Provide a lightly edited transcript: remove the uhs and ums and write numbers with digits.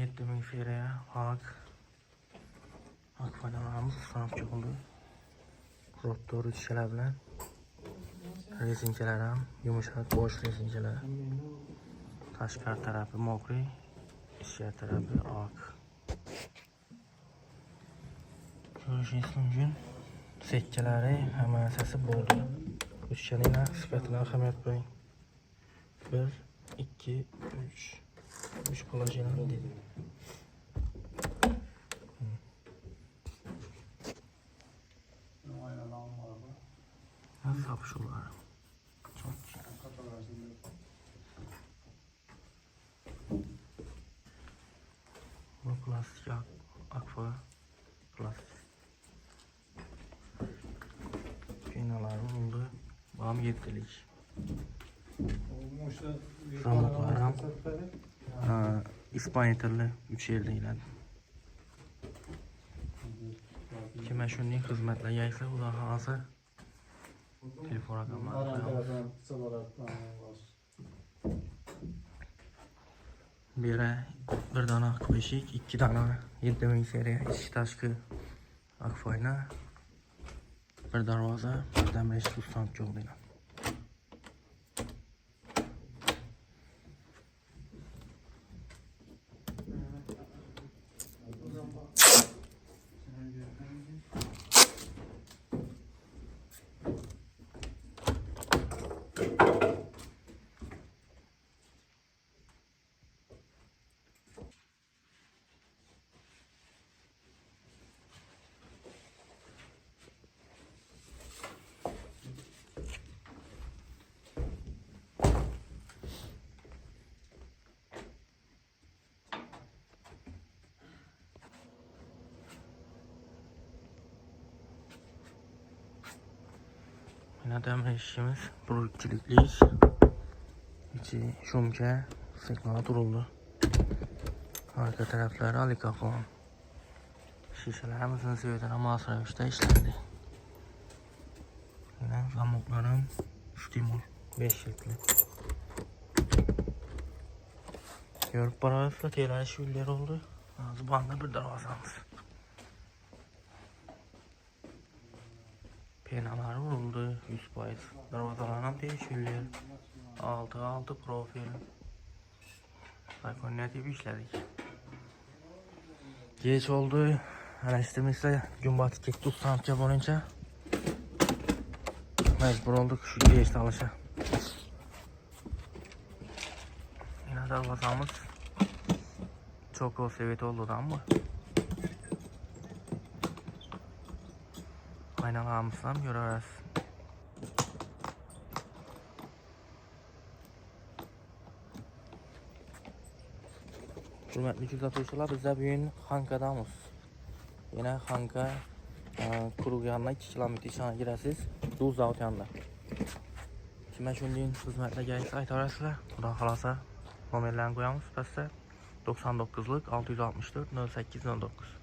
7000 seriya ak foydalanamiz. Sanatçı oldu. Rotor ütüşeler bilen. Rezinceler ham yumuşak boş rezinceler. Tashqari tarafı mokriy, ichki tarafı ak. Ko'rishingiz mumkin. Sekkalari hammasi bo'ldi. Ütüşening sifatini ahamiyat qo'ying. 1 2 3 polajinal dedi. Nasıl yapışıyorlar? Çok bu plastik akfa plastik. Finalarım oldu. Bağım yetkilik. Zamoklarım İspanya tilli 3 yilda inadi. Kim shunday xizmatlarga aytsa, ular hozir telefon raqamlarini qo'yamiz. Biri bir dona ak beshik, 2 dona 7000 seriya ichki tashqi ak foyna, bir darvoza, bir damlash xususan jo'g'laydi. Adam işimiz burukçiliklik. İçi şumka sıkmağa duruldu. Arka tarafları alikafon. Şişelerimizin seviyeden ama sırayışta işlendi. Yine zamoklarım stimul 5 şekli. Görüp barajda telaş yüller oldu. Ağzı banda bir darvazamız. Penalar vuruldu 100%. Darvazalardan değişirler. 6 profil. Balkoniyatı işledik. Geç oldu. Araştırmışsa gün batı kek tutsanca boyunca mecbur olduk şu geç alışa. Yine darvazamız çok o seviyede oldu ama aynalarımızdan görürüz. Hürmetli kuzatuvchilar, bizda bugun Xankadamiz. Yine Xanka quruq yanına 2 kilometr ishonga girasiz. Duz yanında. Kime shunday xizmatlarga aytarasizlar. Xudo xolasa nomerlarni qo'yamiz pastda. 99lik 664 0809.